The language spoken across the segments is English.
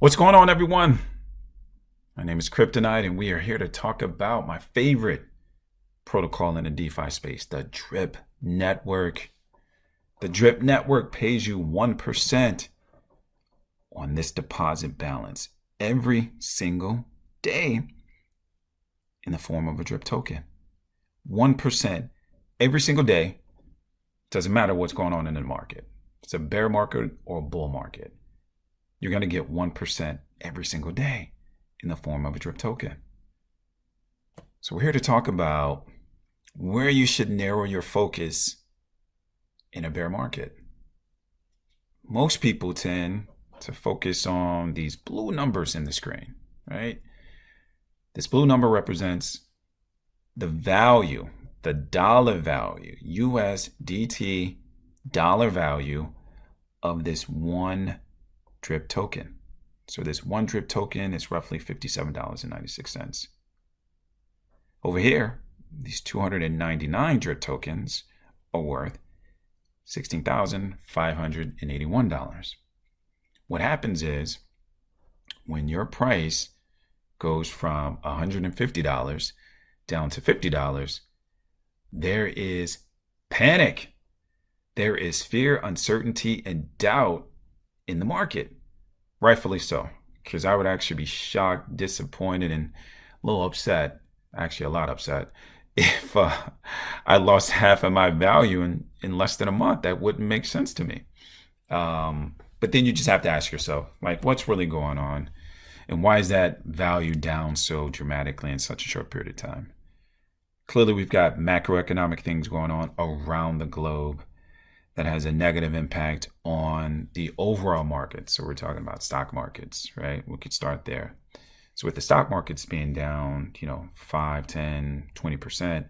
What's going on, everyone? My name is Kryptonite, and we are here to talk about my favorite protocol in the DeFi space, the Drip Network. The Drip Network pays you 1% on this deposit balance every single day in the form of a Drip token. 1% every single day. Doesn't matter what's going on in the market. It's a bear market or a bull market. You're going to get 1% every single day in the form of a Drip token. So we're here to talk about where you should narrow your focus in a bear market. Most people tend to focus on these blue numbers in the screen, right? This blue number represents the value, the dollar value, USDT dollar value of this one Drip token. So this one Drip token is roughly $57.96. Over here, these 299 Drip tokens are worth $16,581. What happens is when your price goes from $150 down to $50, there is panic. There is fear, uncertainty, and doubt in the market. Rightfully so, because I would actually be shocked, disappointed, and a little upset, actually a lot upset, if I lost half of my value in less than a month. That wouldn't make sense to me. But then you just have to ask yourself, like, what's really going on? And why is that value down so dramatically in such a short period of time? Clearly, we've got macroeconomic things going on around the globe that has a negative impact on the overall market. So we're talking about stock markets, right? We could start there. So with the stock markets being down, 5, 10, 20%,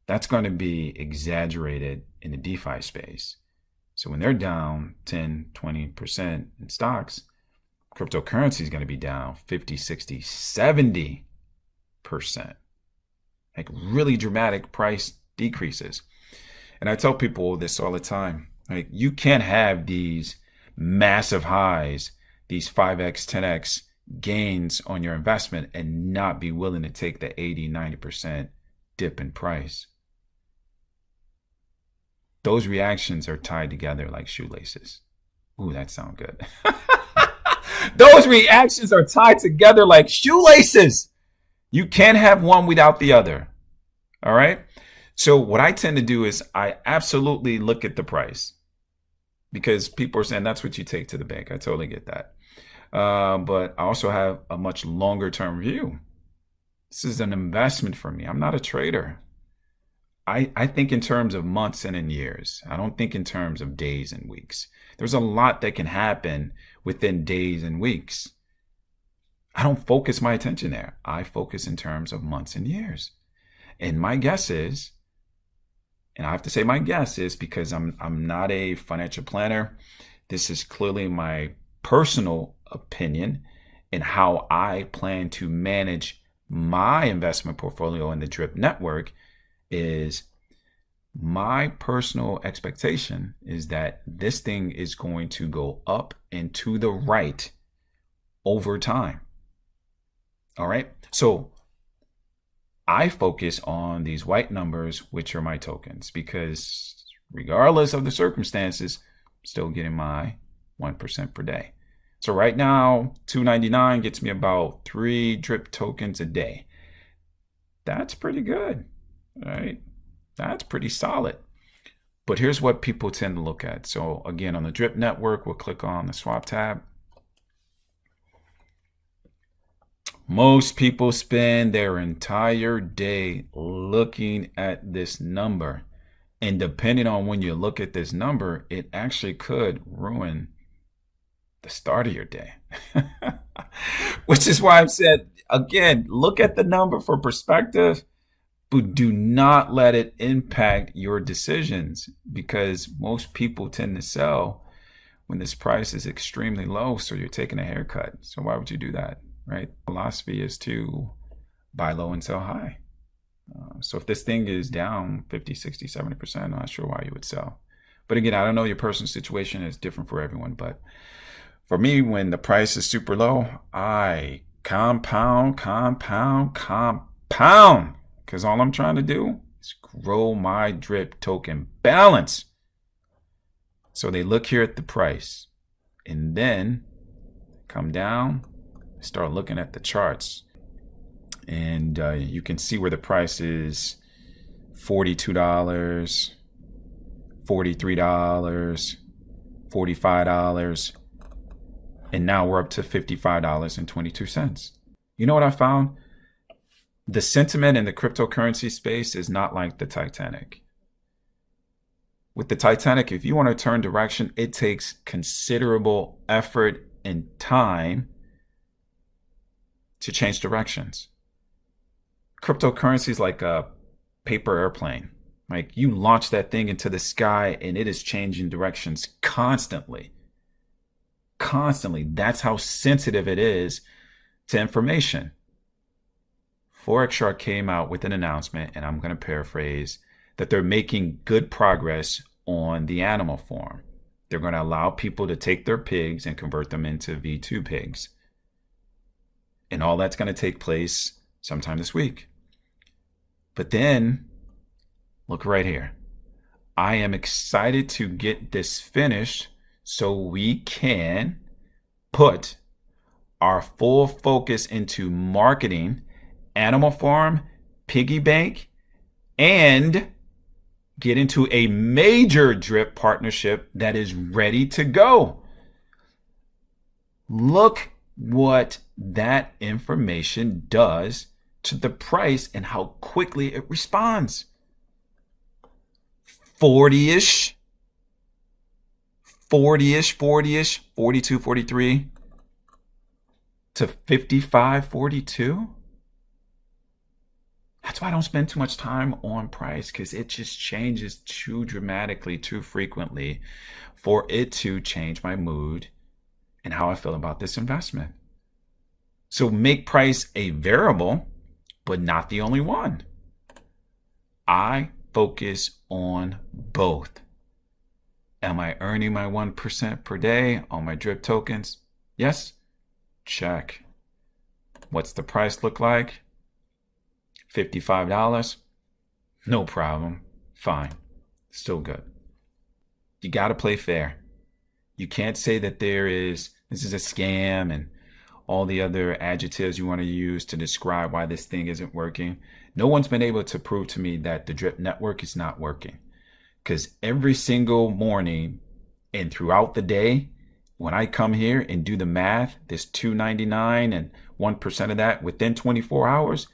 that's going to be exaggerated in the DeFi space. So when they're down 10, 20% in stocks, cryptocurrency is going to be down 50, 60, 70%. Like really dramatic price decreases. And I tell people this all the time. Like, you can't have these massive highs, these 5x, 10x gains on your investment and not be willing to take the 80, 90% dip in price. Those reactions are tied together like shoelaces. Ooh, that sounds good. Those reactions are tied together like shoelaces. You can't have one without the other. All right? So what I tend to do is I absolutely look at the price, because people are saying that's what you take to the bank. I totally get that. But I also have a much longer term view. This is an investment for me. I'm not a trader. I think in terms of months and in years. I don't think in terms of days and weeks. There's a lot that can happen within days and weeks. I don't focus my attention there. I focus in terms of months and years. And my guess is, and I have to say my guess is because I'm not a financial planner. This is clearly my personal opinion and how I plan to manage my investment portfolio in the Drip Network. Is my personal expectation is that this thing is going to go up and to the right over time. All right. So I focus on these white numbers, which are my tokens, because regardless of the circumstances, I'm still getting my 1% per day. So right now, $2.99 gets me about 3 Drip tokens a day. That's pretty good, right? That's pretty solid. But here's what people tend to look at. So again, on the Drip Network, we'll click on the swap tab. Most people spend their entire day looking at this number. And depending on when you look at this number, it actually could ruin the start of your day. Which is why I've said, again, look at the number for perspective, but do not let it impact your decisions, because most people tend to sell when this price is extremely low. So you're taking a haircut. So why would you do that? Right? Philosophy is to buy low and sell high. So if this thing is down 50, 60, 70%, I'm not sure why you would sell. But again, I don't know, your personal situation is different for everyone. But For me, when the price is super low, I compound, because all I'm trying to do is grow my drip token balance. So they look here at the price and then come down, start looking at the charts, and you can see where the price is $42, $43, $45, and now we're up to $55.22. You know what I found? The sentiment in the cryptocurrency space is not like the Titanic. With the Titanic, if you want to turn direction, it takes considerable effort and time to change directions. Cryptocurrency is like a paper airplane. Like, you launch that thing into the sky and it is changing directions constantly. Constantly. That's how sensitive it is to information. Forex Shark came out with an announcement, and I'm going to paraphrase, that they're making good progress on the animal farm. They're going to allow people to take their pigs and convert them into V2 pigs. And all that's going to take place sometime this week. But then, look right here. I am excited to get this finished so we can put our full focus into marketing Animal Farm, Piggy Bank, and get into a major drip partnership that is ready to go. Look what that information does to the price and how quickly it responds. 40-ish, 42, 43 to 55, 42. That's why I don't spend too much time on price, because it just changes too dramatically, too frequently for it to change my mood and how I feel about this investment. So make price a variable, but not the only one. I focus on both. Am I earning my 1% per day on my drip tokens? Yes. Check. What's the price look like? $55. No problem. Fine. Still good. You got to play fair. You can't say that this is a scam and all the other adjectives you want to use to describe why this thing isn't working. No one's been able to prove to me that the drip network is not working. Because every single morning and throughout the day, when I come here and do the math, this $2.99 and 1% of that within 24 hours,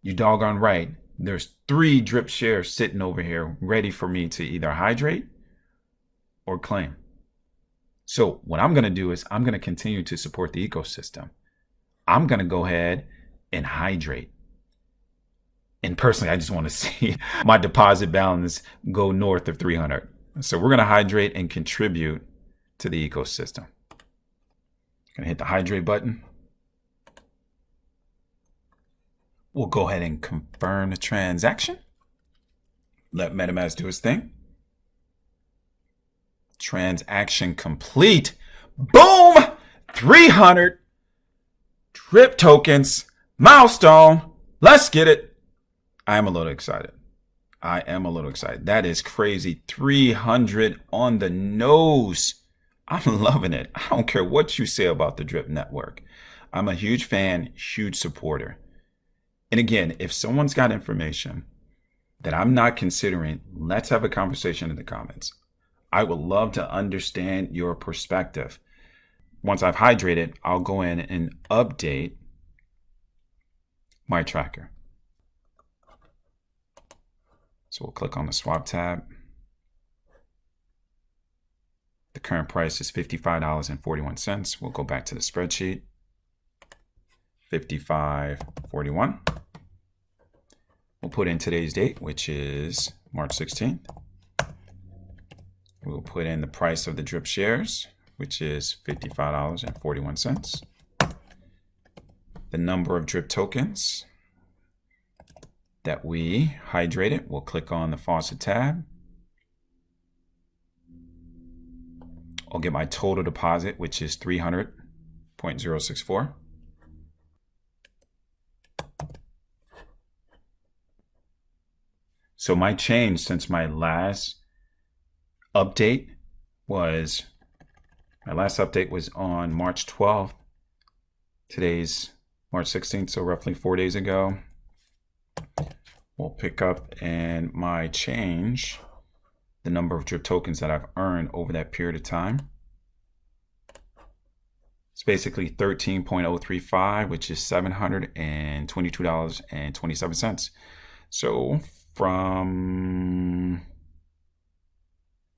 you doggone right, there's 3 drip shares sitting over here ready for me to either hydrate or claim. So what I'm going to do is I'm going to continue to support the ecosystem. I'm going to go ahead and hydrate. And personally, I just want to see my deposit balance go north of 300. So we're going to hydrate and contribute to the ecosystem. Going to hit the hydrate button. We'll go ahead and confirm the transaction. Let Metamask do its thing. Transaction complete. Boom! 300 drip tokens. Milestone. Let's get it. I am a little excited. That is crazy. 300 on the nose. I'm loving it. I don't care what you say about the drip network. I'm a huge fan, huge supporter. And again, if someone's got information that I'm not considering, let's have a conversation in the comments. I would love to understand your perspective. Once I've hydrated, I'll go in and update my tracker. So we'll click on the swap tab. The current price is $55.41. We'll go back to the spreadsheet. $55.41. We'll put in today's date, which is March 16th. We'll put in the price of the drip shares, which is $55.41. The number of drip tokens that we hydrated. We'll click on the faucet tab. I'll get my total deposit, which is 300.064. So my change since my last update was, on March 12th. Today's March 16th, so roughly 4 days ago. We'll pick up, and my change, the number of drip tokens that I've earned over that period of time, it's basically 13.035, which is $722.27. So from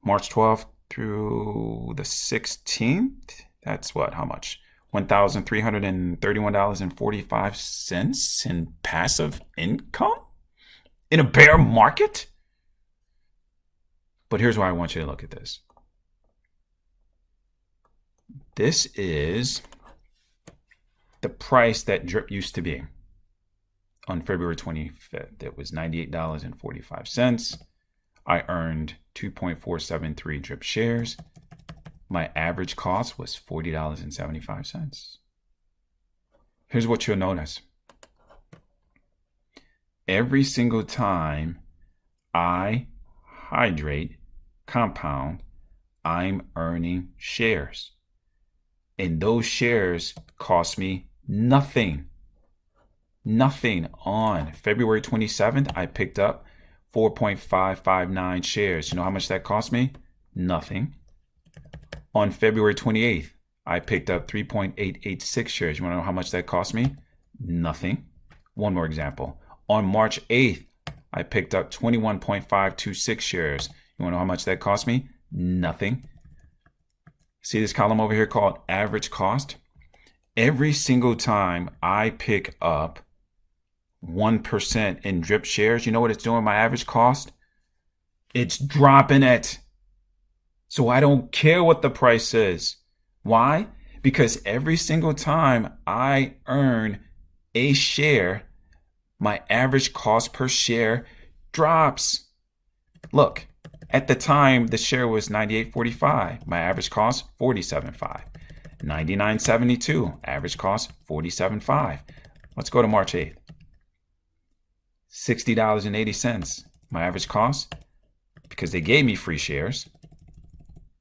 March 12th through the 16th, that's what, how much? $1,331.45 in passive income in a bear market? But here's why I want you to look at this. This is the price that drip used to be on February 25th. It was $98.45. I earned 2.473 drip shares. My average cost was $40.75. Here's what you'll notice. Every single time I hydrate, compound, I'm earning shares. And those shares cost me nothing. Nothing. On February 27th, I picked up 4.559 shares. You know how much that cost me? Nothing. On February 28th, I picked up 3.886 shares. You want to know how much that cost me? Nothing. One more example. On March 8th, I picked up 21.526 shares. You want to know how much that cost me? Nothing. See this column over here called average cost? Every single time I pick up 1% in drip shares, you know what it's doing with my average cost? It's dropping it. So I don't care what the price is. Why? Because every single time I earn a share, my average cost per share drops. Look, at the time the share was $98.45. My average cost $47.5. $99.72. Average cost $47.5. Let's go to March 8th. $60.80. My average cost, because they gave me free shares,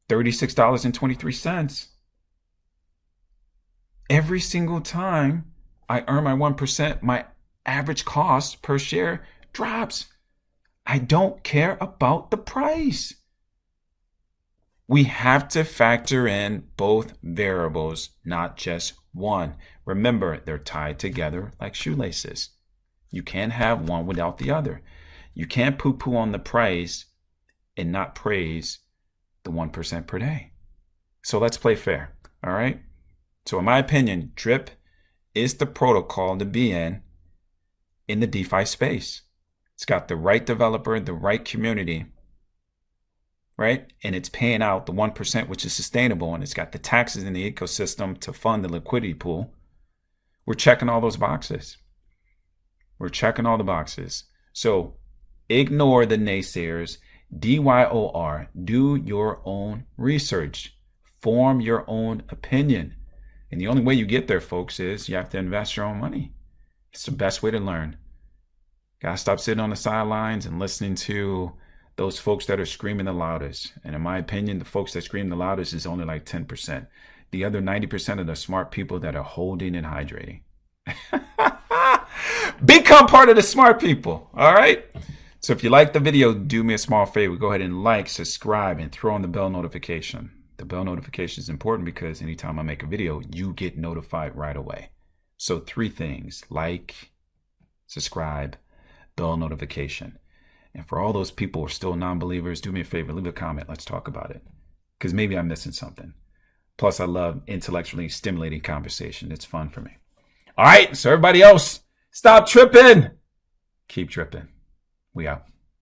$36.23. Every single time I earn my 1%, my average cost per share drops. I don't care about the price. We have to factor in both variables, not just one. Remember, they're tied together like shoelaces. You can't have one without the other. You can't poo-poo on the price and not praise the 1% per day. So let's play fair, all right? So in my opinion, drip is the protocol to be in the DeFi space. It's got the right developer, the right community, right? And it's paying out the 1%, which is sustainable, and it's got the taxes in the ecosystem to fund the liquidity pool. We're checking all those boxes. We're checking all the boxes. So ignore the naysayers. DYOR, do your own research. Form your own opinion. And the only way you get there, folks, is you have to invest your own money. It's the best way to learn. Gotta stop sitting on the sidelines and listening to those folks that are screaming the loudest. And in my opinion, the folks that scream the loudest is only like 10%. The other 90% of the smart people that are holding and hydrating. Become part of the smart people, all right? So if you like the video, do me a small favor. Go ahead and like, subscribe, and throw on the bell notification. The bell notification is important because anytime I make a video, you get notified right away. So 3 things: like, subscribe, bell notification. And for all those people who are still non-believers, do me a favor, leave a comment. Let's talk about it, because maybe I'm missing something. Plus, I love intellectually stimulating conversation. It's fun for me. All right, so everybody else, stop tripping. Keep tripping. We out.